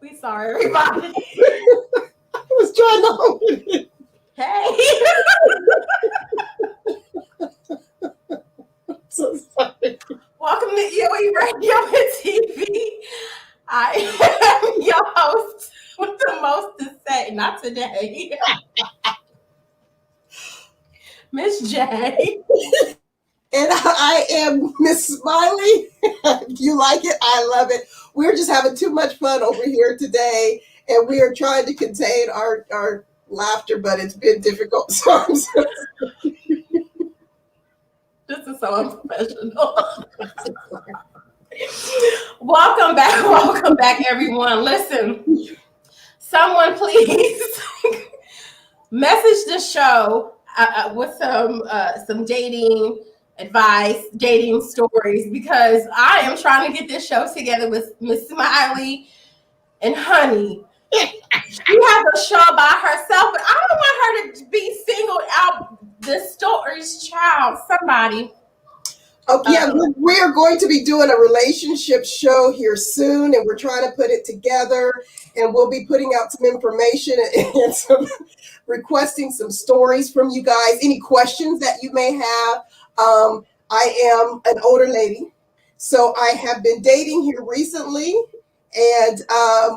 We sorry, everybody. I was trying to hold it. Hey. So sorry. Welcome to EOE Radio and TV. I am your host with the most to say, not today. Miss J. And I am Ms Smiley. If you like it, I love it. We're just having too much fun over here today, and we are trying to contain our laughter, but it's been difficult. So I'm so This is so unprofessional. Welcome back, everyone. Listen, someone please message the show with some dating advice, dating stories, because I am trying to get this show together with Ms. Smiley and Honey. She has a show by herself, but I don't want her to be singled out. The stories, child, somebody. okay. Yeah, we are going to be doing a relationship show here soon, and we're trying to put it together. And we'll be putting out some information and requesting some stories from you guys. Any questions that you may have. I am an older lady, so I have been dating here recently, and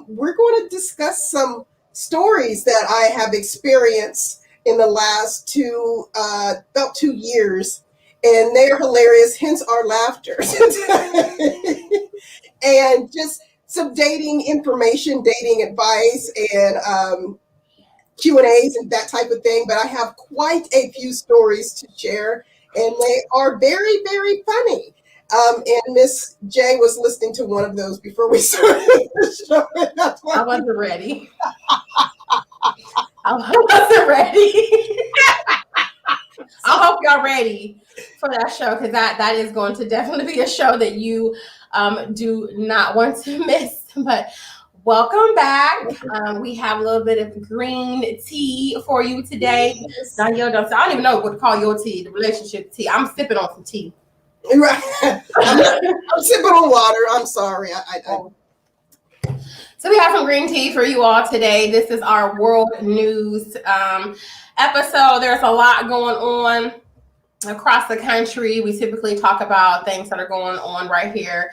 we're going to discuss some stories that I have experienced in the last about 2 years, and they're hilarious, hence our laughter. And just some dating information, dating advice, and Q&As and that type of thing. But I have quite a few stories to share, and they are very, very funny. And Miss J was listening to one of those before we started the show. I wasn't ready. I wasn't ready. I hope y'all ready for that show, because that is going to definitely be a show that you do not want to miss. But welcome back. We have a little bit of green tea for you today. Yes. Now, I don't even know what to call your tea, the relationship tea. I'm sipping on some tea. Right. I'm sipping on water. I'm sorry. So we have some green tea for you all today. This is our world news episode. There's a lot going on across the country. We typically talk about things that are going on right here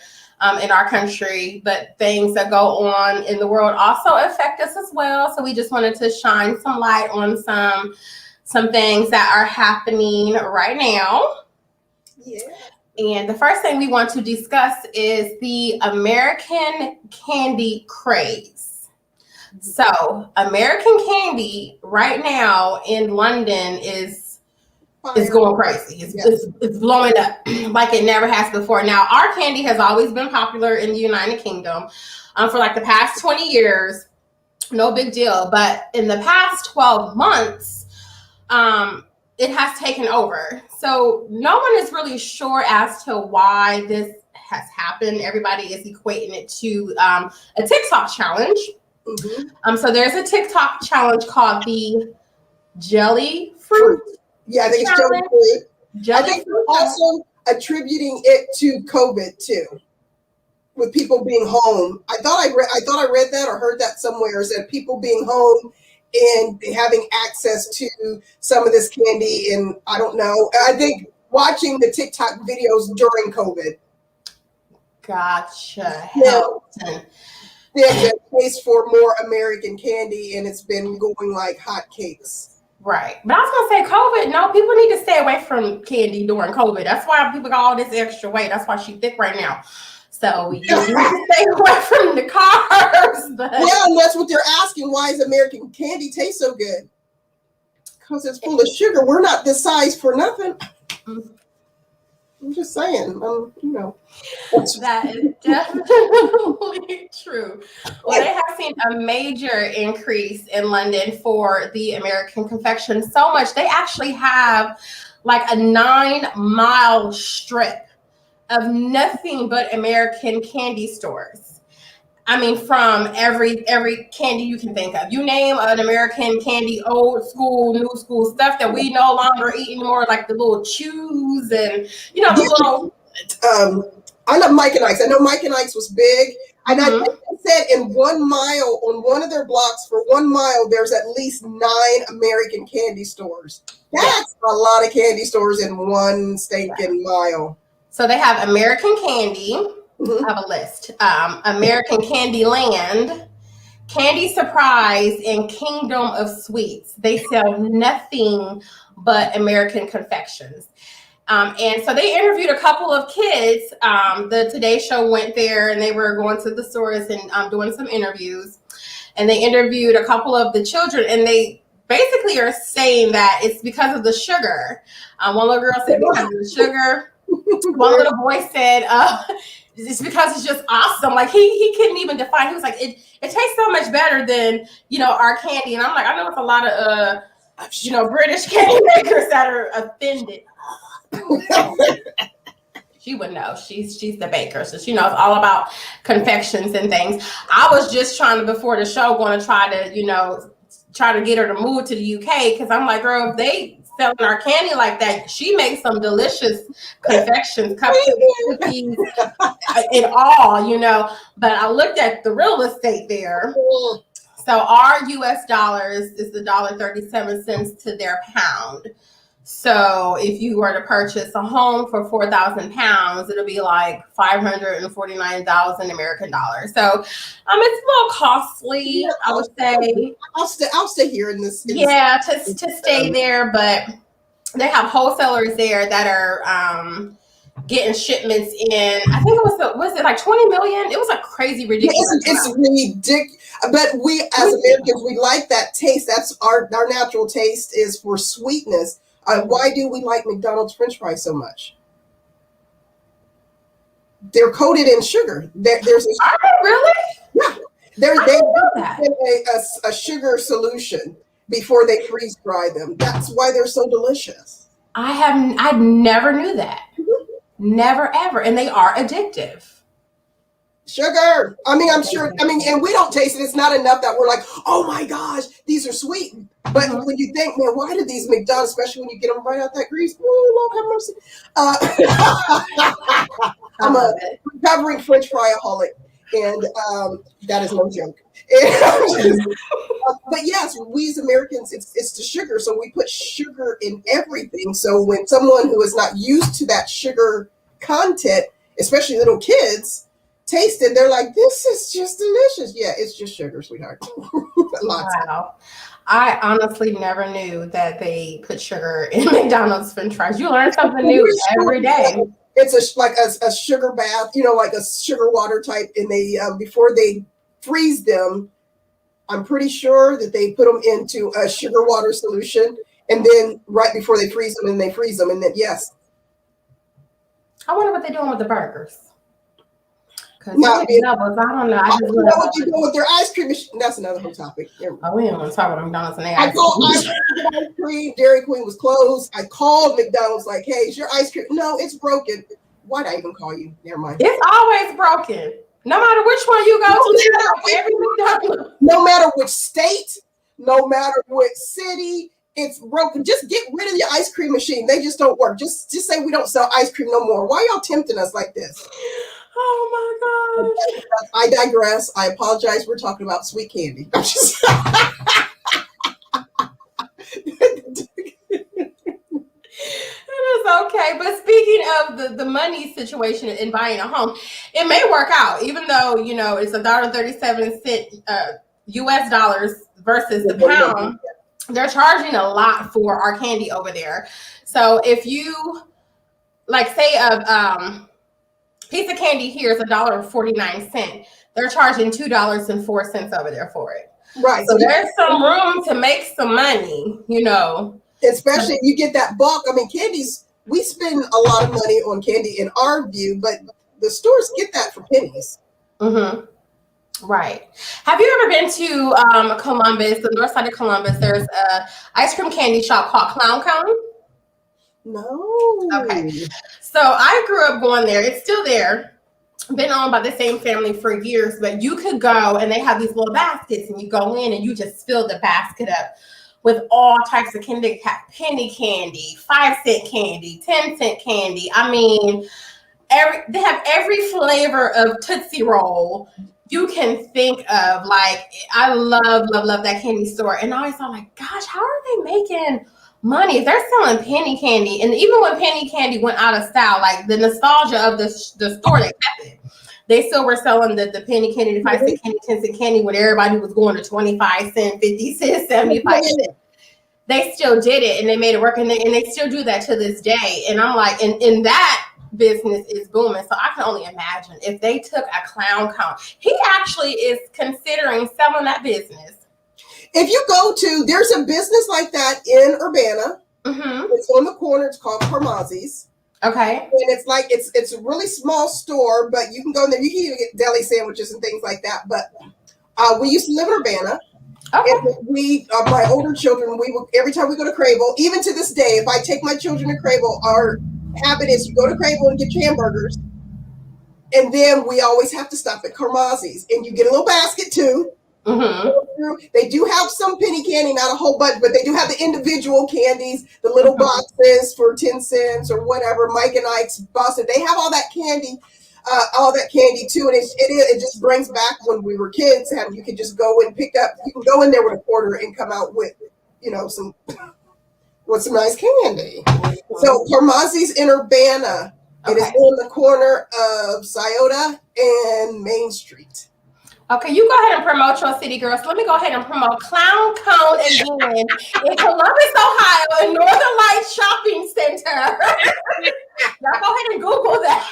in our country, but things that go on in the world also affect us as well. So we just wanted to shine some light on some things that are happening right now. Yeah. And the first thing we want to discuss is the American candy craze. So American candy right now in London is going crazy. It's blowing up like it never has before. Now, our candy has always been popular in the United Kingdom for like the past 20 years. No big deal. But in the past 12 months, it has taken over. So no one is really sure as to why this has happened. Everybody is equating it to a TikTok challenge. Mm-hmm. So there's a TikTok challenge called the jelly fruit. Yeah, I think challenge. It's jelly fruit. I think Fruit also attributing it to COVID too, with people being home. I thought I read that or heard that somewhere, is that people being home and having access to some of this candy, and I don't know. I think watching the TikTok videos during COVID. Gotcha. Yeah. There's a case for more American candy, and it's been going like hotcakes. Right. But I was going to say COVID, no, people need to stay away from candy during COVID. That's why people got all this extra weight. That's why she's thick right now. So you need to stay away from the carbs. But... Yeah, and that's what they're asking. Why does American candy taste so good? Because it's full of sugar. We're not this size for nothing. I'm just saying, That is definitely true. Well, they have seen a major increase in London for the American confection. So much, they actually have like a 9-mile strip of nothing but American candy stores. I mean, from every candy you can think of. You name an American candy, old school, new school stuff that we no longer eat anymore, like the little chews and, the little I love Mike and Ike's. I know Mike and Ike's was big. And I said in 1 mile, on one of their blocks, for 1 mile, there's at least 9 American candy stores. That's a lot of candy stores in one stinking mile. So they have American Candy. I have a list. American Candy Land, Candy Surprise, and Kingdom of Sweets. They sell nothing but American confections. And so they interviewed a couple of kids. The Today Show went there and they were going to the stores and doing some interviews. And they interviewed a couple of the children, and they basically are saying that it's because of the sugar. One little girl said because of the sugar. One little boy said it's because it's just awesome. Like he couldn't even define. He was like, it tastes so much better than, our candy. And I'm like, I know it's a lot of British candy makers that are offended. She would know. She's the baker, so she knows all about confections and things. I was just trying to, before the show, going to try to get her to move to the UK, because I'm like, girl, if they selling our candy like that, she makes some delicious confections, cupcakes, cookies, and all, But I looked at the real estate there. So our US dollars is $1.37 to their pound. So if you were to purchase a home for 4,000 pounds, it'll be like 549,000 American dollars. So it's a little costly, I would say. I'll stay here in this. To stay there, but they have wholesalers there that are getting shipments in. I think it was it like 20 million? It was like crazy ridiculous. It's ridiculous. But we as Americans, we like that taste. That's our natural taste is for sweetness. Why do we like McDonald's French fries so much? They're coated in sugar. Are they really? Yeah. They a sugar solution before they freeze dry them. That's why they're so delicious. I never knew that. Never ever. And they are addictive. Sugar. I'm sure. And we don't taste it. It's not enough that we're like, oh my gosh, these are sweet. But when you think, man, why do these McDonald's, especially when you get them right out that grease? Oh, Lord have mercy. I'm a recovering French fry-aholic, and that is no joke. But yes, we as Americans, it's the sugar. So we put sugar in everything. So when someone who is not used to that sugar content, especially little kids, taste it, they're like, this is just delicious. Yeah, it's just sugar, sweetheart. Wow. I honestly never knew that they put sugar in McDonald's French fries. You learn something new every day. It's like a sugar bath, like a sugar water type. And they, before they freeze them, I'm pretty sure that they put them into a sugar water solution. And then right before they freeze them, and they freeze them. And then, yes. I wonder what they're doing with the burgers. I don't know. I don't know what you do with their ice cream machine. That's another whole topic. We don't want to talk about McDonald's and their ice cream. Dairy Queen was closed. I called McDonald's like, hey, is your ice cream? No, it's broken. Why'd I even call you? Never mind. It's always broken. No matter which one you go to, every McDonald's. No matter which state, no matter which city, it's broken. Just get rid of your ice cream machine. They just don't work. Just say we don't sell ice cream no more. Why y'all tempting us like this? Oh my gosh. I digress. I apologize. We're talking about sweet candy. It is okay. But speaking of the money situation in buying a home, it may work out, even though, it's $1.37 US dollars versus the pound. They're charging a lot for our candy over there. So if you say piece of candy here is $1.49. They're charging $2.04 over there for it. Right. So there's some room to make some money, Especially if you get that bulk. Candies, we spend a lot of money on candy in our view, but the stores get that for pennies. Mm-hmm. Right. Have you ever been to Columbus, the north side of Columbus? There's a ice cream candy shop called Clown Cone. No. Okay. So I grew up going there. It's still there. Been owned by the same family for years, but you could go and they have these little baskets and you go in and you just fill the basket up with all types of candy, penny candy, 5-cent candy, 10-cent candy. they have every flavor of Tootsie Roll you can think of. Like, I love that candy store. And I always thought, like, gosh, how are they making money? If they're selling penny candy, and even when penny candy went out of style, like the nostalgia of the store, they kept it. They still were selling the penny candy, the 5-cent candy, 10-cent candy, when everybody was going to 25 cent, 50 cent, 75 cent. They still did it, and they made it work, and they still do that to this day. And I'm like, and that business is booming. So I can only imagine if they took a clown cone. He actually is considering selling that business. If you go to, there's a business like that in Urbana. Mm-hmm. It's on the corner. It's called Carmazzi's. Okay. And it's like, it's a really small store, but you can go in there. You can even get deli sandwiches and things like that. But we used to live in Urbana. Okay. And we, my older children, we will, every time we go to Crable, even to this day, if I take my children to Crable, our habit is you go to Crable and get your hamburgers. And then we always have to stop at Carmazzi's, and you get a little basket too. Mm-hmm. They do have some penny candy, not a whole bunch, but they do have the individual candies, the little boxes for 10 cents or whatever. Mike and Ike's Boston, they have all that candy too. And it just brings back when we were kids, and you could just go and pick up, you can go in there with a quarter and come out with, some nice candy. So Carmazzi's in Urbana. It is on the corner of Scioto and Main Street. Okay, you go ahead and promote your city, girl. So let me go ahead and promote Clown Cone again in Columbus, Ohio, in Northern Lights Shopping Center. Y'all go ahead and Google that.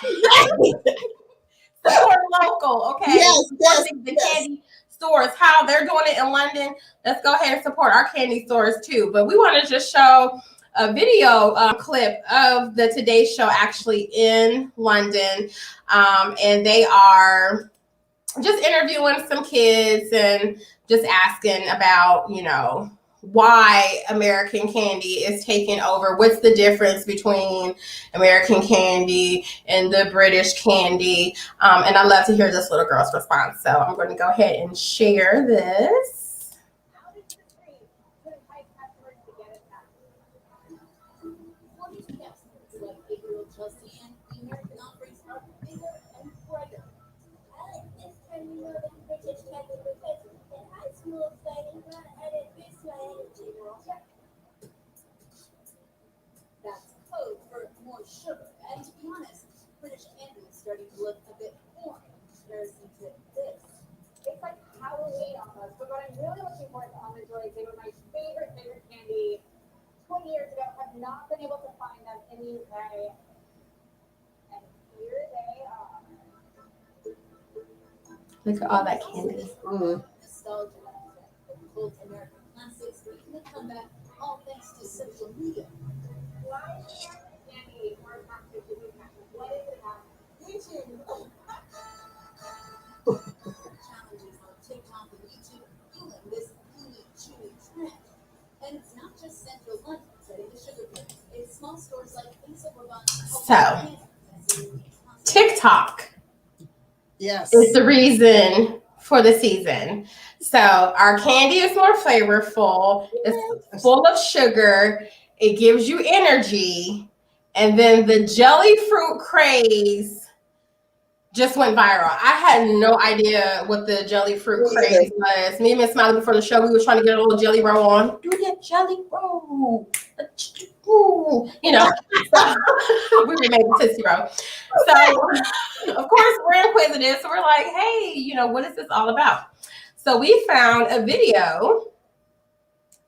Support local, okay? Yes. The candy stores, how they're doing it in London. Let's go ahead and support our candy stores too. But we want to just show a video clip of the Today Show actually in London. And they are just interviewing some kids and just asking about, why American candy is taking over. What's the difference between American candy and the British candy? And I'd love to hear this little girl's response. So I'm going to go ahead and share this. How did the trade put high customers to get it back? Well, you can guess. It's like 8-year-old Chelsea, and the American offerings are bigger and brighter. This time you know that British candy because it has more exciting and it boosts my energy. That's code for more sugar. And to be honest, British candy is starting to look a bit boring in comparison to this. It's like Halloween almost, but what I'm really looking for is almond joys. They were my favorite candy 20 years ago. Have not been able to find them in the UK. And here they are. Look at all that candy. Nostalgia, old American classics making a comeback, all thanks to social media. Why is American candy more attractive to you? What is it about YouTube? Challenges on TikTok and YouTube fueling this unique chewy trend. And it's not just Central London setting the sugar pace. It's small stores like So, TikTok Yes. is the reason for the season. So our candy is more flavorful. It's full of sugar. It gives you energy. And then the jelly fruit craze just went viral. I had no idea what the jelly fruit craze was. Me and Ms Smiley before the show, we were trying to get a little jelly roll on. Do your jelly roll. So we were making Tootsie Roll. So of course we're inquisitive. So we're like, hey, what is this all about? So we found a video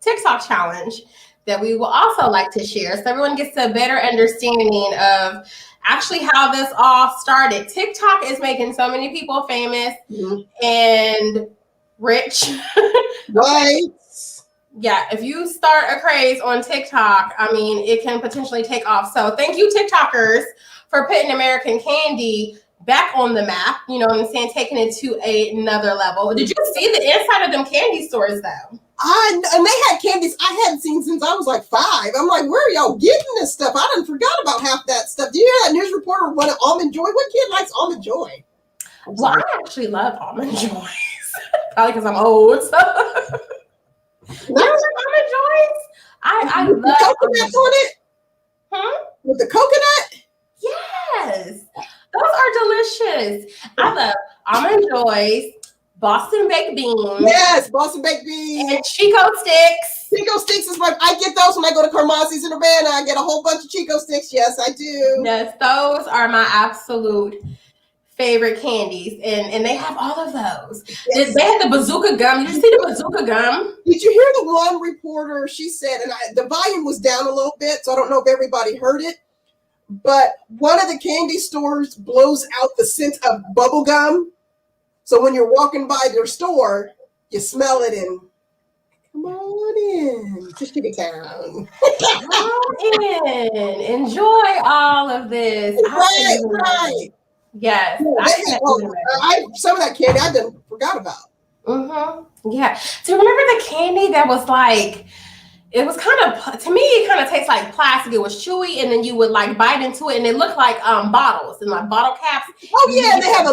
TikTok challenge that we will also like to share, so everyone gets a better understanding of actually how this all started. TikTok is making so many people famous and rich. Right. Yeah, if you start a craze on TikTok, it can potentially take off. So thank you, TikTokers, for putting American candy back on the map, taking it to another level. Did you see the inside of them candy stores, though? And they had candies I hadn't seen since I was like 5. I'm like, where are y'all getting this stuff? I done forgot about half that stuff. Do you hear that news reporter wanted Almond Joy? What kid likes Almond Joy? Well, I actually love Almond Joys. Probably because I'm old. So. You don't like Almond Joys? I love coconuts on it? Huh? With the coconut? Yes. delicious. I love almond joys, Boston baked beans. Yes, Boston baked beans. And Chico sticks. Chico sticks is I get those when I go to Carmazi's in Urbana. I get a whole bunch of Chico sticks. Yes, I do. Yes, those are my absolute favorite candies, and they have all of those. Yes. They have the bazooka gum. Did you see the bazooka gum? Did you hear the one reporter? She said, and the volume was down a little bit, so I don't know if everybody heard it, but one of the candy stores blows out the scent of bubble gum. So when you're walking by their store, you smell it and come on in to Sugar Town. Come in. Enjoy all of this. Right. Yes. Some of that candy I done forgot about. Mm-hmm. Yeah. Do you remember the candy that was like, it was kind of, to me, it kind of tastes like plastic. It was chewy, and then you would like bite into it, and it looked like bottles and like bottle caps. Oh yeah, they have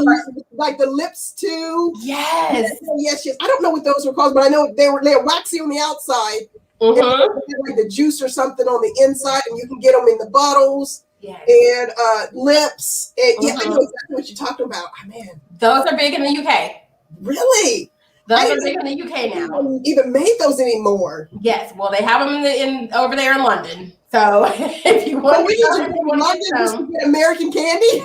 like the lips too. Yes. Yes. I don't know what those were called, but I know they're waxy on the outside. Mm-hmm. Like the juice or something on the inside, and you can get them in the bottles. Yes. And lips. And Mm-hmm. Yeah, I know exactly what you're talking about. Oh, man. Those are big in the UK. Really? Those are big in the UK now. Don't even made those anymore. Yes. Well, they have them in over there in London. So if you want to get American candy,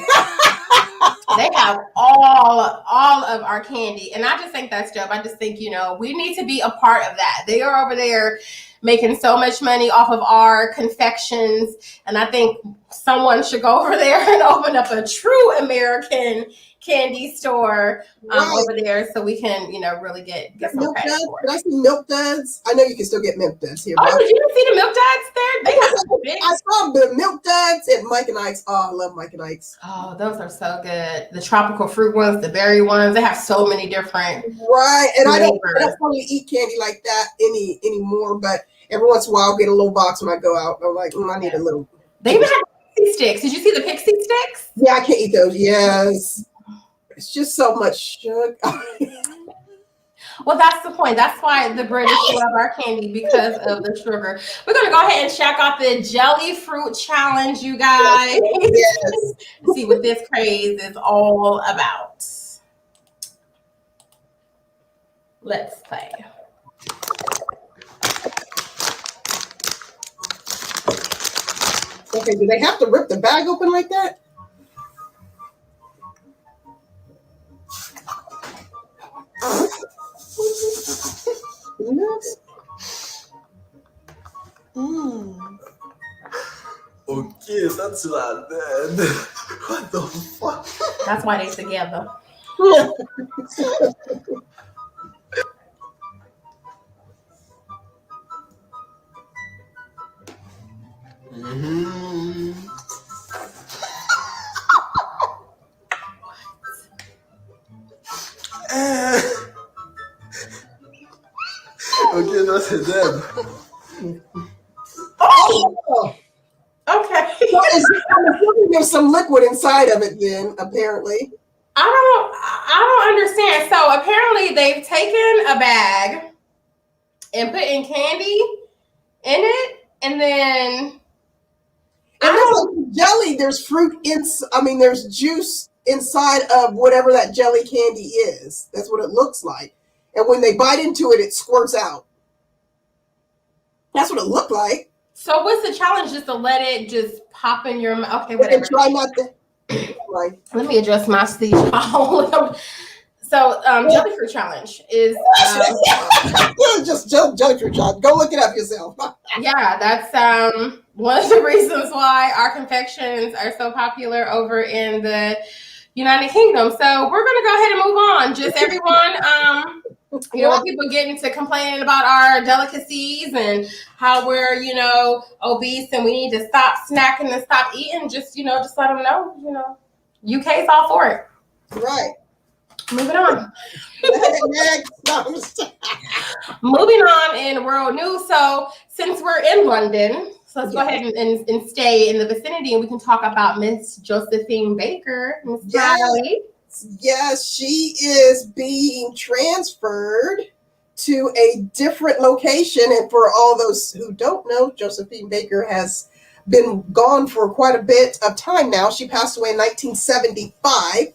they have all of our candy, and I just think that's dope. I just think we need to be a part of that. They are over there making so much money off of our confections, and I think someone should go over there and open up a true American candy store over there, so we can really get some credit for it. Did I see Milk Duds? I know you can still get Milk Duds here. Oh, did you see the Milk Duds there? They have big. I saw the Milk Duds at Mike and Ike's. Oh, I love Mike and Ike's. Oh, those are so good. The tropical fruit ones, the berry ones, they have so many different right. And I don't flavors. really eat candy like that anymore, but every once in a while I'll get a little box when I go out. I'm like, I need a little. They even have pixie sticks. Did you see the pixie sticks? Yeah, I can't eat those. Yes. It's just so much sugar. Well, that's the point. That's why the British love our candy, because of the sugar. We're going to go ahead and check out the jelly fruit challenge, you guys. Yes. See what this craze is all about. Let's play. Okay, do they have to rip the bag open like that? Yes. Okay, that's London. What the fuck? That's why they together. Okay, that's it then. Oh. Okay. I'm assuming there's some liquid inside of it then, apparently. I don't understand. So apparently they've taken a bag and put in candy in it, and then jelly, there's fruit there's juice inside of whatever that jelly candy is. That's what it looks like. And when they bite into it, it squirts out. That's what it looked like. So what's the challenge? Just to let it just pop in your mouth? Okay, whatever. And try not to. Right. Let me adjust my sleeve. So jelly fruit challenge is just jelly fruit challenge. Go look it up yourself. yeah, that's one of the reasons why our confections are so popular over in the United Kingdom. So we're gonna go ahead and move on. Just everyone, when people get into complaining about our delicacies and how we're, obese and we need to stop snacking and stop eating, just let them know, UK's all for it. Right. Moving on. Next. Moving on in world news. So since we're in London, so let's go ahead and stay in the vicinity, and we can talk about Ms. Josephine Baker, Ms. Smiley. Yes, she is being transferred to a different location. And for all those who don't know, Josephine Baker has been gone for quite a bit of time now. She passed away in 1975.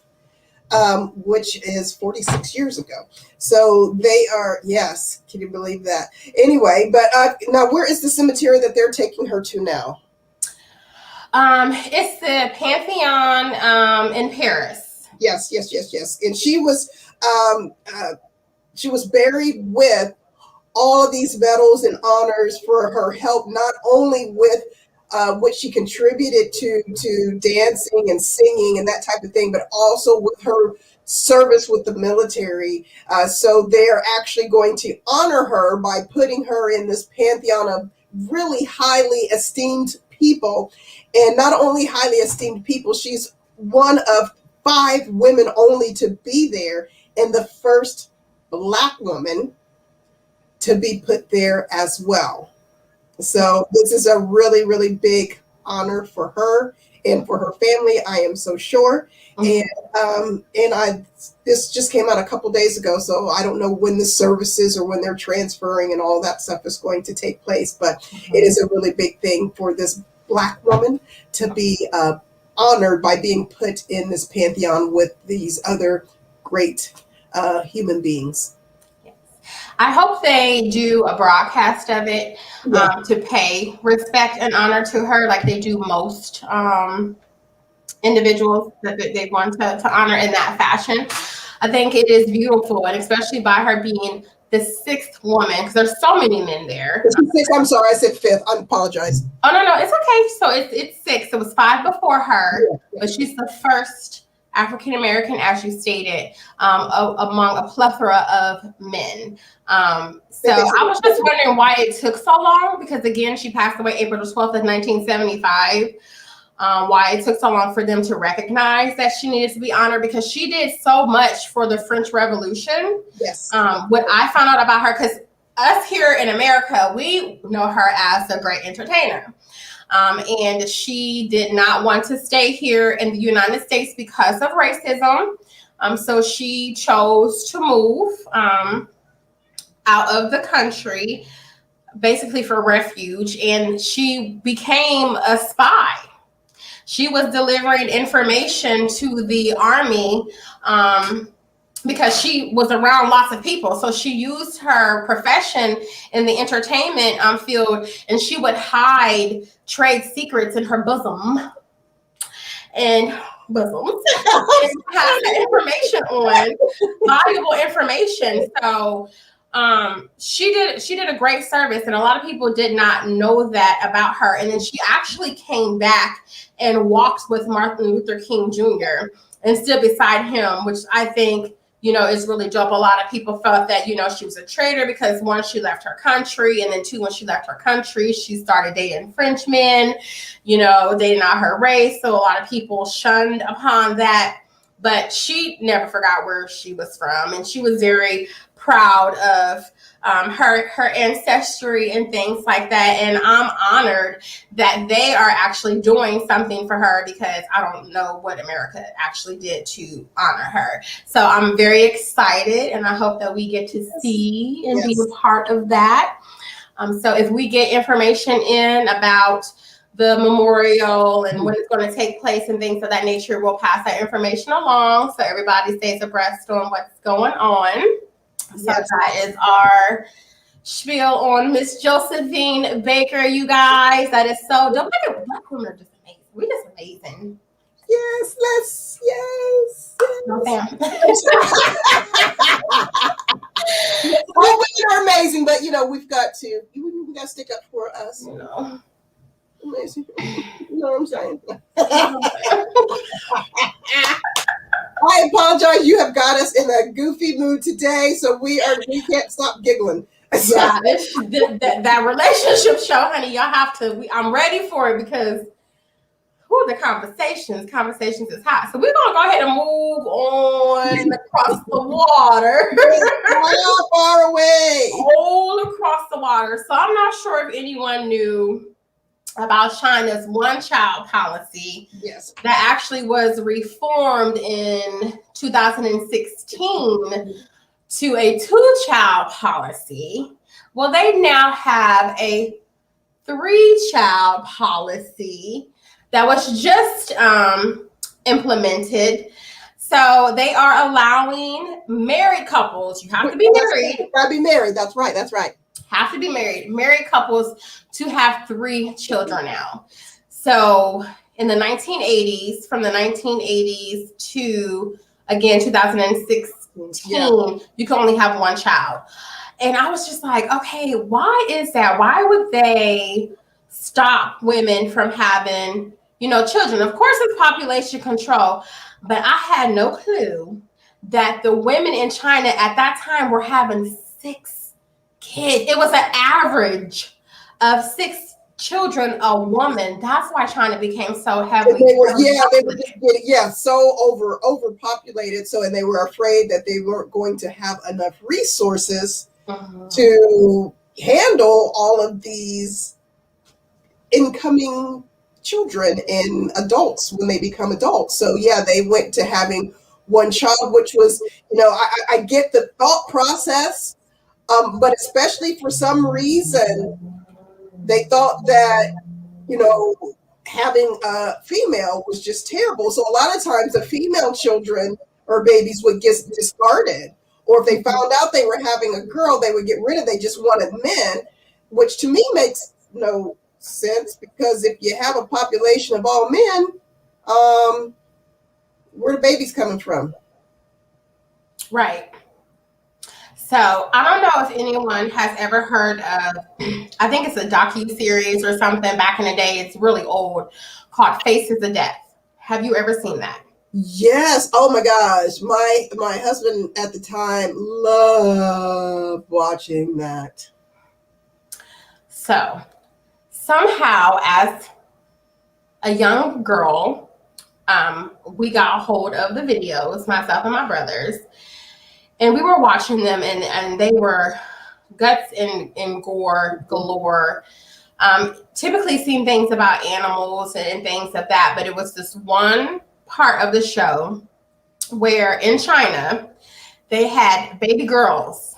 Which is 46 years ago. So they are, yes, can you believe that? Anyway, but now where is the cemetery that they're taking her to now? It's the Pantheon in Paris. Yes. And she was buried with all of these medals and honors for her help, not only with what she contributed to dancing and singing and that type of thing, but also with her service with the military. So they're actually going to honor her by putting her in this pantheon of really highly esteemed people. And not only highly esteemed people, she's one of 5 women only to be there, and the first Black woman to be put there as well. So this is a really, really big honor for her and for her family, I am so sure. Mm-hmm. And this just came out a couple days ago, so I don't know when the services or when they're transferring and all that stuff is going to take place, but mm-hmm. It is a really big thing for this Black woman to be honored by being put in this pantheon with these other great human beings. I hope they do a broadcast of it to pay respect and honor to her, like they do most individuals that they want to honor in that fashion. I think it is beautiful, and especially by her being the 6th woman, because there's so many men there. I'm sorry, I said 5th. I apologize. Oh, no, it's okay. So it's 6. It was 5 before her, but she's the first African-American, as you stated, among a plethora of men. So I was just wondering why it took so long, because again, she passed away April 12th of 1975. Why it took so long for them to recognize that she needed to be honored, because she did so much for the French Revolution. Yes. What I found out about her, because us here in America, we know her as a great entertainer. And she did not want to stay here in the United States because of racism. So she chose to move out of the country, basically for refuge, and she became a spy. She was delivering information to the army because she was around lots of people. So she used her profession in the entertainment field, and she would hide trade secrets in her bosom and pass that information on, valuable information. So she did a great service, and a lot of people did not know that about her. And then she actually came back and walked with Martin Luther King Jr. and stood beside him, which I think, is really dope. A lot of people felt that, she was a traitor because 1, she left her country, and then 2, when she left her country, she started dating French men, dating out her race. So a lot of people shunned upon that, but she never forgot where she was from, and she was very proud of her ancestry and things like that. And I'm honored that they are actually doing something for her, because I don't know what America actually did to honor her. So I'm very excited, and I hope that we get to see and be a part of that. So if we get information in about the memorial and when it's going to take place and things of that nature, we'll pass that information along so everybody stays abreast on what's going on. So that is our spiel on Miss Josephine Baker, you guys. That is so dope. Black women are just amazing. We're just amazing. Yes. No, fam. All women are amazing, but we've got to stick up for us. Amazing. You know what I'm saying? I apologize. You have got us in a goofy mood today, so we can't stop giggling. So. Yeah, that relationship show, honey, y'all have to. I'm ready for it, because the conversations is hot. So we're gonna go ahead and move on across the water. How far away? All across the water. So I'm not sure if anyone knew about China's one-child policy. Yes. That actually was reformed in 2016 to a 2-child policy. Well, they now have a 3-child policy that was just implemented. So they are allowing married couples, you have to be married. You gotta be married. That's right. That's right. Have to be married couples to have 3 children now. So in the 1980s, from the 1980s to, again, 2016, you can only have 1 child. And I was just like, okay, why is that? Why would they stop women from having, children? Of course, it's population control, but I had no clue that the women in China at that time were having 6 kids. It was an average of 6 children a woman. That's why China became so heavily. They were so overpopulated. So, and they were afraid that they weren't going to have enough resources to handle all of these incoming children and adults when they become adults. So yeah, they went to having 1 child, which was, I get the thought process, but especially for some reason, they thought that, having a female was just terrible. So a lot of times the female children or babies would get discarded. Or if they found out they were having a girl, they would get rid of. They just wanted men, which to me makes no sense, because if you have a population of all men, where the babies coming from? Right. So I don't know if anyone has ever heard of, I think it's a docu-series or something back in the day. It's really old, called Faces of Death. Have you ever seen that? Yes. Oh my gosh. My husband at the time loved watching that. So somehow, as a young girl, we got a hold of the videos, myself and my brothers, and we were watching them, and they were guts and gore galore. Typically seen things about animals and things of that, but it was this one part of the show where in China, they had baby girls,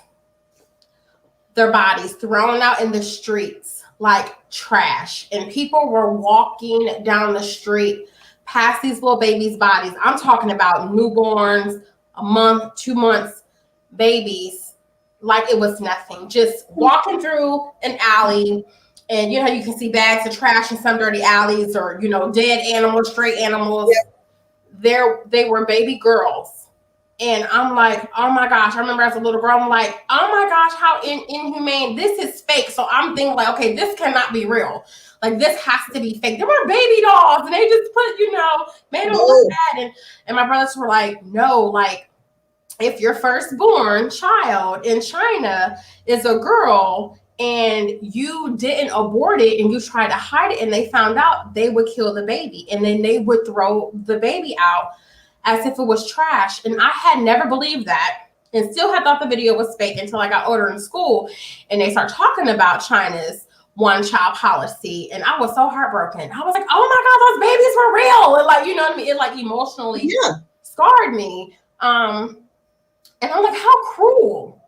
their bodies thrown out in the streets like trash, and people were walking down the street past these little babies' bodies. I'm talking about newborns, a month, 2 months babies, like it was nothing, just walking through an alley. And you can see bags of trash in some dirty alleys, or dead animals, stray animals. They were baby girls. And I'm like, oh my gosh. I remember as a little girl, I'm like, oh my gosh, how inhumane. This is fake. So I'm thinking like, okay, this cannot be real. Like, this has to be fake. There were baby dolls, and they just put, made them look bad. And my brothers were like, no, like, if your firstborn child in China is a girl and you didn't abort it and you tried to hide it and they found out, they would kill the baby, and then they would throw the baby out as if it was trash. And I had never believed that, and still had thought the video was fake until I got older in school and they start talking about China's 1-child policy, and I was so heartbroken. I was like, oh my God, those babies were real. And like, what I mean? It like emotionally scarred me. And I'm like, how cruel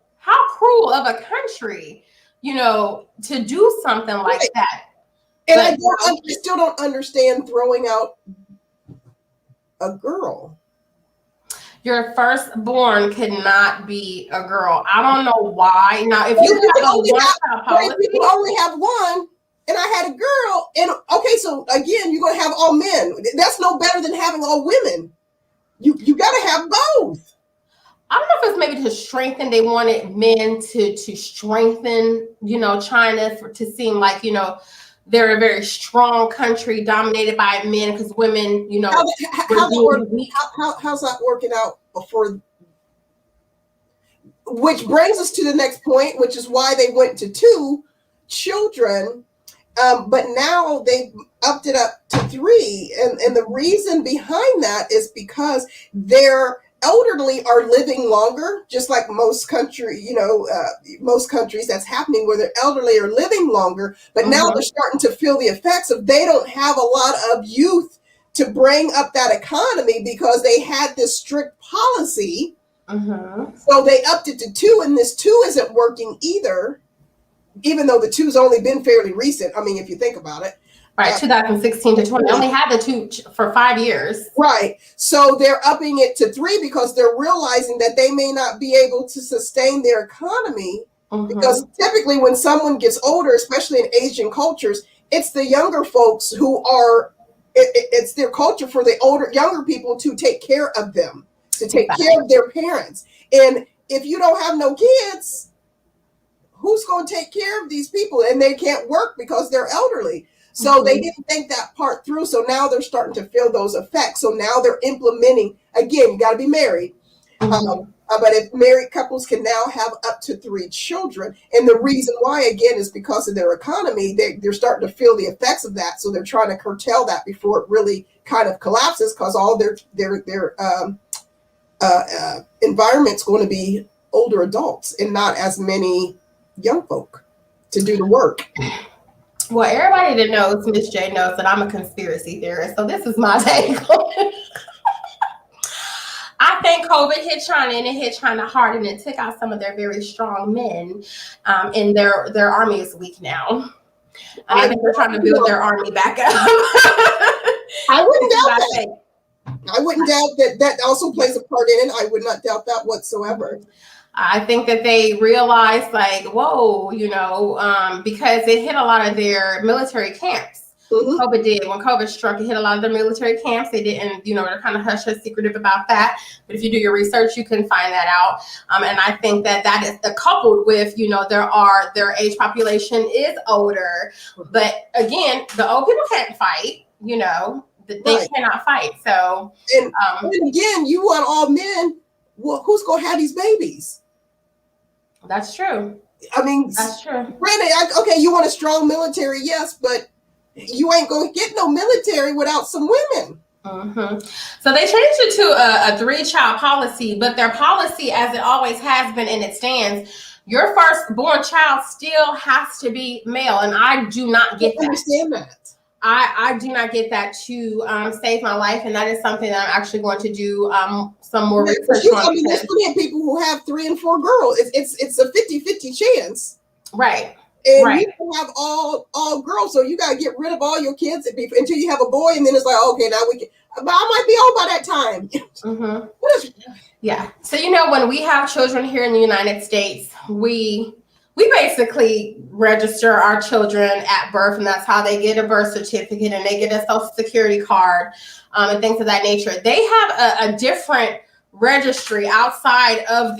of a country, to do something like that. And I still don't understand throwing out a girl. Your firstborn could not be a girl. I don't know why. Now, if you have a 1-child policy, you only have 1, and I had a girl, and okay, so again, you're gonna have all men. That's no better than having all women. You gotta have both. I don't know if it's maybe to strengthen. They wanted men to strengthen, China to seem like, they're a very strong country dominated by men, because women, how's that working out before? Which brings us to the next point, which is why they went to 2 children, but now they upped it up to 3. And the reason behind that is because their elderly are living longer, just like most countries that's happening, where their elderly are living longer, but now they're starting to feel the effects of, they don't have a lot of youth to bring up that economy because they had this strict policy. So they upped it to 2, and this 2 isn't working either, even though the two's only been fairly recent. I mean, if you think about it. Right, 2016 to 20. Only had the two for 5 years. Right. So they're upping it to 3 because they're realizing that they may not be able to sustain their economy. Because typically when someone gets older, especially in Asian cultures, it's the younger folks who are, it's their culture for the younger people to take care of them, to take care of their parents. And if you don't have no kids, who's going to take care of these people? And they can't work because they're elderly. So they didn't think that part through. So now they're starting to feel those effects. So now they're implementing, again, you got to be married. But if married couples can now have up to 3 children. And the reason why, again, is because of their economy. They're starting to feel the effects of that. So they're trying to curtail that before it really kind of collapses, because all their environment's going to be older adults and not as many young folk to do the work. Well, everybody that knows Miss J knows that I'm a conspiracy theorist, so this is my take. I think COVID hit China, and it hit China hard, and it took out some of their very strong men, and their army is weak now. I think they're trying to build their army back up. I wouldn't doubt that. I wouldn't doubt that also plays a part in it. I would not doubt that whatsoever. I think that they realized, like, whoa, because it hit a lot of their military camps. COVID did. When COVID struck, it hit a lot of their military camps. They didn't, they're kind of hush-hush secretive about that. But if you do your research, you can find that out. And I think that is coupled with, their age population is older. But again, the old people can't fight, they cannot fight. So, and again, you want all men. Well, who's going to have these babies? That's true. I mean, that's true. Granted, okay, you want a strong military, yes, but you ain't going to get no military without some women. So they changed it to a 3-child policy, but their policy, as it always has been and it stands, your firstborn child still has to be male. And I do not get that. I understand that. I do not get that to save my life, and that is something that I'm actually going to do some more research on. I mean, there's plenty of people who have 3 and 4 girls. It's a 50-50 chance. Right. And you can have all girls, so you got to get rid of all your kids until you have a boy, and then it's like, okay, now we can. But I might be old by that time. Yeah. So when we have children here in the United States, we basically register our children at birth, and that's how they get a birth certificate and they get a social security card and things of that nature. They have a different registry outside of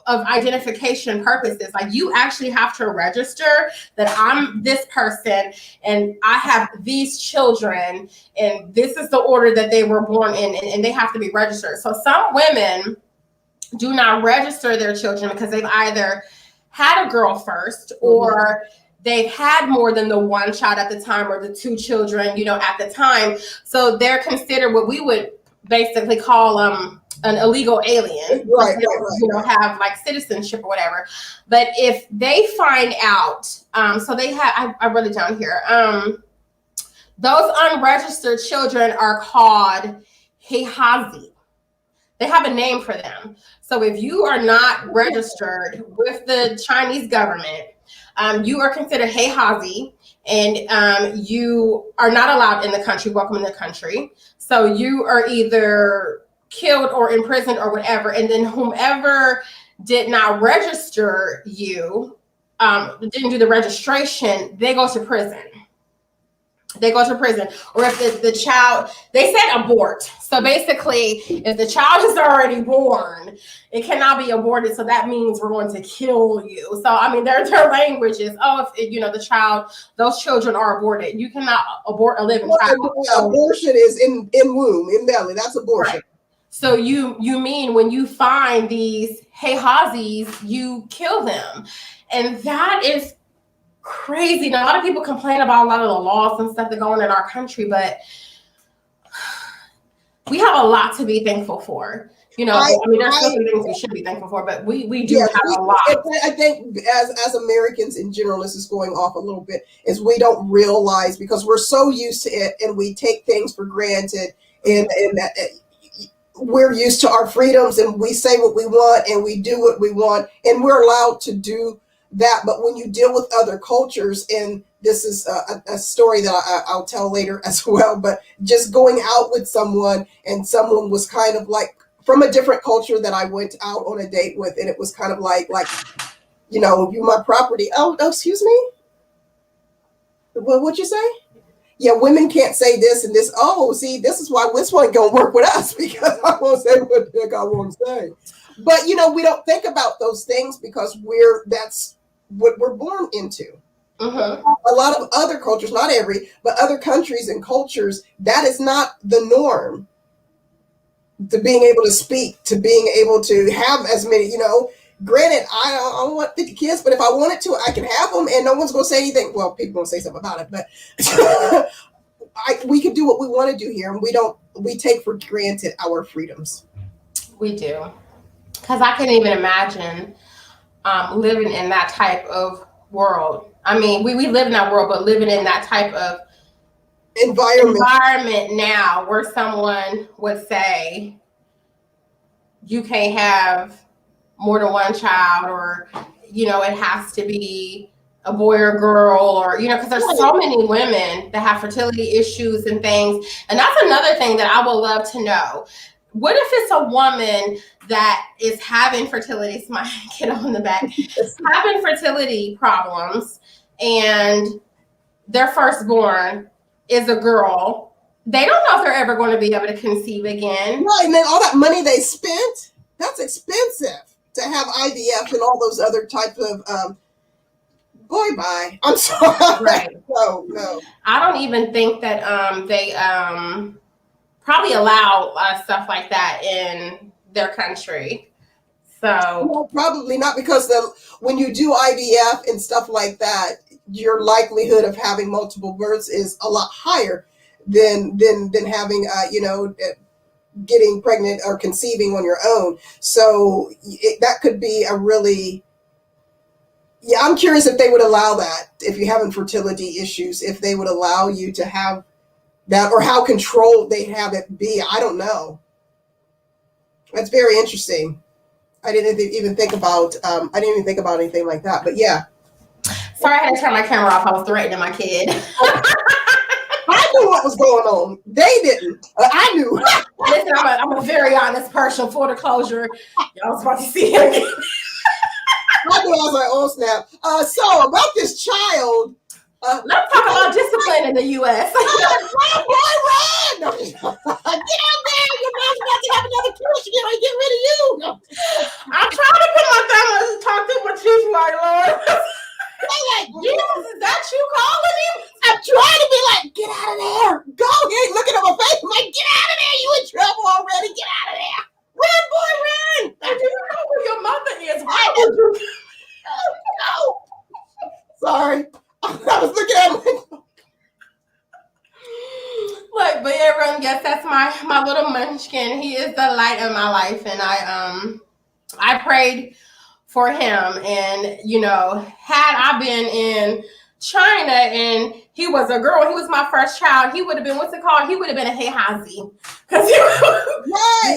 identification purposes. Like, you actually have to register that I'm this person and I have these children and this is the order that they were born in, and they have to be registered. So some women do not register their children because they've either had a girl first, or they've had more than the 1 child at the time, or the 2 children, at the time. So they're considered what we would basically call an illegal alien. Right. Have like citizenship or whatever. But if they find out, so they have, I wrote it down here. Those unregistered children are called heihazi. They have a name for them. So if you are not registered with the Chinese government, you are considered heihazi, and you are not allowed in the country, welcome in the country. So you are either killed or imprisoned or whatever. And then whomever did not register you, didn't do the registration, they go to prison. Or if the child, they said abort. So basically, if the child is already born, it cannot be aborted. So that means we're going to kill you. So, I mean, their language is, those children are aborted. You cannot abort a living child. Abortion is in womb, in belly. That's abortion. Right. So you mean when you find these heihazis, you kill them. And that is crazy. Now, a lot of people complain about a lot of the laws and stuff that go on in our country, but we have a lot to be thankful for. There's still some things we should be thankful for, but we do have a lot. I think as Americans in general, this is going off a little bit, is we don't realize, because we're so used to it and we take things for granted, and we're used to our freedoms, and we say what we want and we do what we want, and we're allowed to do that. But when you deal with other cultures, and this is a story that I'll tell later as well, but just going out with someone, and someone was kind of like from a different culture that I went out on a date with, and it was kind of like, you know, you my property. Oh, excuse me. What'd you say? Yeah, women can't say this and this. Oh, see, this is why this one gonna work with us, because I won't say what the heck I want to say. But you know, we don't think about those things because that's what we're born into. A lot of other cultures, not every, but other countries and cultures, that is not the norm. To being able to speak, to being able to have as many, you know. Granted, I don't want 50 kids, but if I wanted to, I can have them, and no one's going to say anything. Well, people going to say something about it, but we can do what we want to do here, and we take for granted our freedoms. We do. Because I can't even imagine living in that type of world. I mean, we live in that world, but living in that type of environment now where someone would say, you can't have more than one child, or, you know, it has to be a boy or girl, or, you know, because there's so many women that have fertility issues and things. And that's another thing that I would love to know. What if it's a woman that is having fertility, it's my kid on the back, having fertility problems, and their firstborn is a girl. They don't know if they're ever going to be able to conceive again. Right, and then all that money they spent, that's expensive to have IVF and all those other types of, bye. I'm sorry. Right. No. I don't even think that they probably allow stuff like that in their country. So no, probably not, because when you do IVF and stuff like that, your likelihood of having multiple births is a lot higher than having getting pregnant or conceiving on your own. So that could be a really, I'm curious if they would allow that, if you're having fertility issues, if they would allow you to have that, or how controlled they have it be. I don't know. That's very interesting. I didn't even think about anything like that, but yeah. Sorry, I had to turn my camera off. I was threatening my kid. I knew what was going on. They didn't. I knew. Listen, I'm a very honest person. For the closure, y'all was about to see him again. I knew. I was like, oh snap. So about this child. Let's talk about discipline in the U.S. Run, boy, run! No, get out there! Your mom's about to have another kid. She get rid of you. No. I'm trying to put my thumb on and talk to my chief, my Lord. Like, Jesus, is that you calling him? I'm trying to be like, get out of there. Go. He ain't looking at my face. I'm like, get out of there. You in trouble already. Get out of there. Run, boy, run. And do you know who your mother is? Why would you? No. Sorry. I was looking at my. Look, but everyone, yes, that's my little munchkin. He is the light of my life, and I prayed for him. And you know, had I been in China and he was a girl, he was my first child, he would have been, what's it called? He would have been a Heihazi, because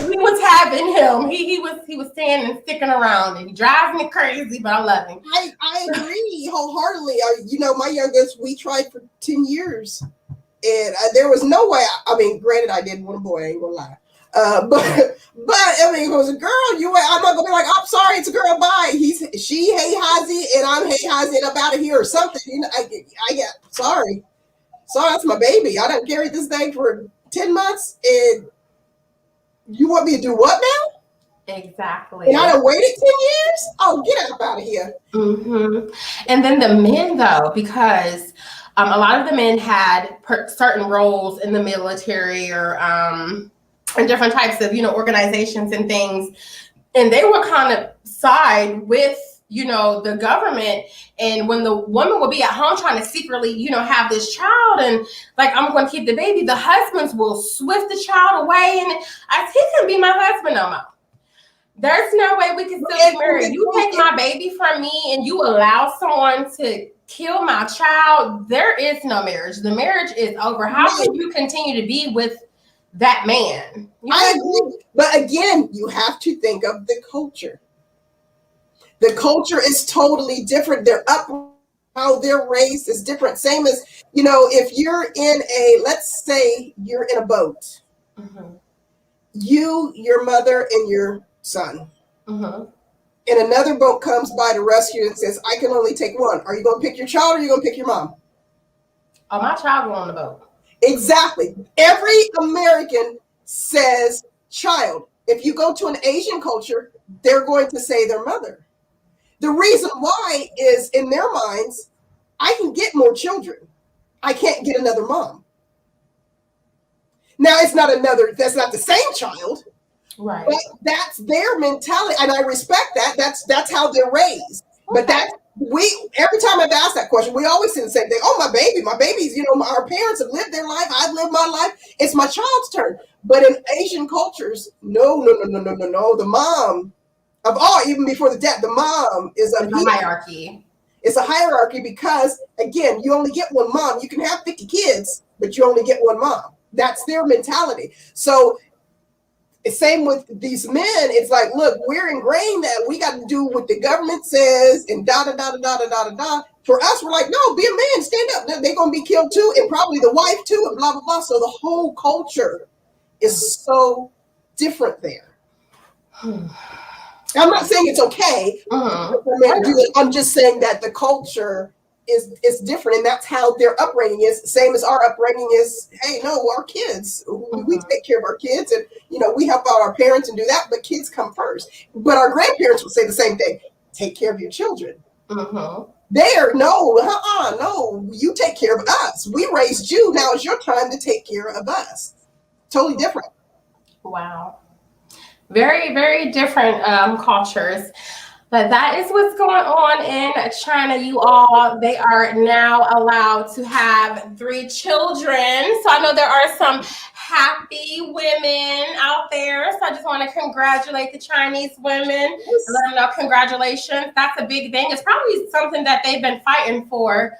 we was having him. He was staying and sticking around, and he drives me crazy, but I love him. I agree wholeheartly. You know, my youngest, we tried for 10 years, and there was no way. I mean, granted, I didn't want a boy. I ain't gonna lie. But I mean, if it was a girl, I'm not gonna be like, I'm sorry, it's a girl. Bye. She Heihazi and I'm Heihazi and I'm out of here or something. You know, I get sorry, that's my baby. I done carried this thing for 10 months, and you want me to do what now? Exactly. And I done waited 10 years. Oh, get out of here. Mm-hmm. And then the men, though, because a lot of the men had certain roles in the military or and different types of, organizations and things. And they would kind of side with, the government. And when the woman would be at home trying to secretly, have this child and like, I'm going to keep the baby, the husbands will swift the child away. And he can be my husband no more. There's no way we can still be married. You take my baby from me and you allow someone to kill my child. There is no marriage. The marriage is over. How can you continue to be with that man? I agree. But again, you have to think of the culture. The culture is totally different. How they're raised is different. Same as, if you're let's say you're in a boat, your mother, and your son, and another boat comes by to rescue and says, I can only take one. Are you going to pick your child or are you going to pick your mom? Oh, my child will on the boat. Exactly. Every American says child. If you go to an Asian culture, they're going to say their mother. The reason why is in their minds, I can get more children. I can't get another mom. Now that's not the same child. Right. But that's their mentality. And I respect that. That's how they're raised. Okay. But every time I've asked that question, we always say the same thing. Oh, my babies, our parents have lived their life. I've lived my life. It's my child's turn. But in Asian cultures, no. The mom even before the dad, the mom is a hierarchy. It's a hierarchy because, again, you only get one mom. You can have 50 kids, but you only get one mom. That's their mentality. So same with these men. It's like, look, we're ingrained that we got to do what the government says and da. For us, we're like, no, be a man, stand up. They're going to be killed too, and probably the wife too, and blah, blah, blah. So the whole culture is so different there. I'm not saying it's okay for men to do it. I'm just saying that the culture is different, and that's how their upbringing is. Same as our upbringing is. Hey, no, our kids. We take care of our kids, and we help out our parents and do that. But kids come first. But our grandparents would say the same thing. Take care of your children. There, no, you take care of us. We raised you. Now it's your time to take care of us. Totally different. Wow. Very, very different cultures. But that is what's going on in China, you all. They are now allowed to have 3 children. So I know there are some happy women out there. So I just want to congratulate the Chinese women and let them know congratulations. That's a big thing. It's probably something that they've been fighting for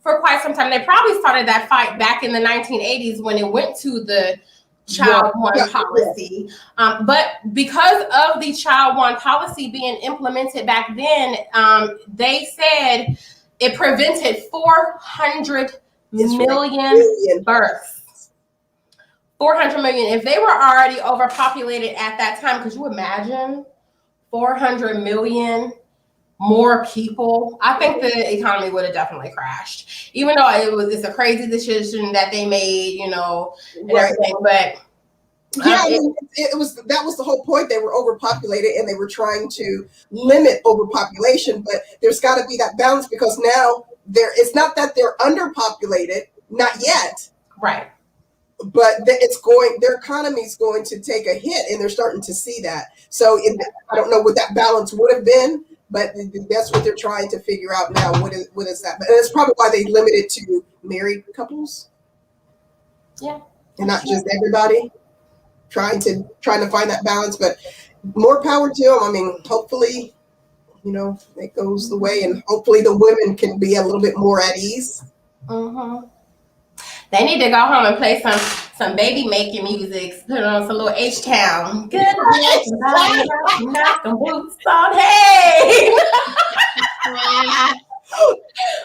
quite some time. They probably started that fight back in the 1980s when it went to the Child One policy. But because of the Child One policy being implemented back then, they said it prevented 400 million births. 400 million. If they were already overpopulated at that time, could you imagine 400 million more people? I think the economy would have definitely crashed, even though it's a crazy decision that they made, and everything. But that was the whole point. They were overpopulated and they were trying to limit overpopulation, but there's got to be that balance because now it's not that they're underpopulated, not yet. Right. But their economy is going to take a hit, and they're starting to see that. So I don't know what that balance would have been, but that's what they're trying to figure out now. What is that? And that's probably why they limit it to married couples. Yeah. And not just everybody. Trying to find that balance, but more power to them. I mean, hopefully, it goes the way, and hopefully the women can be a little bit more at ease. They need to go home and play some baby making music. Put on some little H-Town. Good night, knock them boots on. Hey.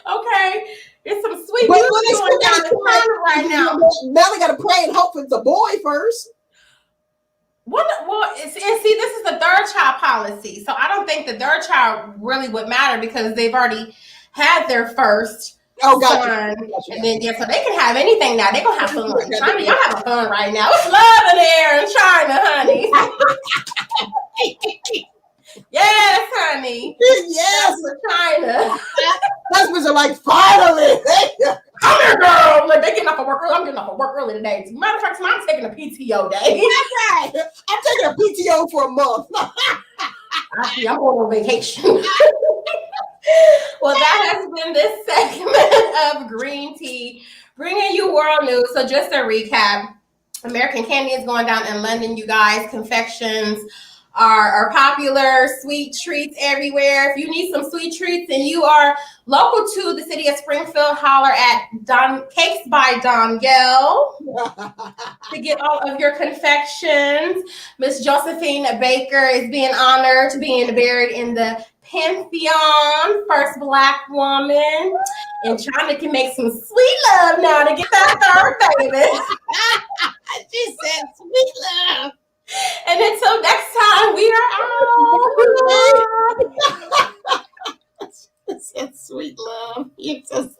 Okay. It's some sweet music going down the corner right now. Now they got to pray and hope it's a boy first. Well, see, this is the 3rd child policy. So I don't think the 3rd child really would matter because they've already had their first son. And then, so they can have anything now. They're going to have fun in China. Y'all having fun right now. It's love in the air in China, honey. Yes, honey. Yes. China. Husbands are like, finally. Come here, girl. Like, they getting off of work early. I'm getting off of work early today. As a matter of fact, I'm taking a PTO day. That's right. I'm taking a PTO for a month. I'm going on vacation. Well, that has been this segment of Green Tea, bringing you world news. So just a recap, American Candy is going down in London, you guys. Confections are popular, sweet treats everywhere. If you need some sweet treats and you are local to the city of Springfield, holler at Cakes by Danielle to get all of your confections. Ms. Josephine Baker is being honored to being buried in the Pantheon, first Black woman. And China can make some sweet love now to get that third baby. She said sweet love. And until next time, we are out. Sweet love. You just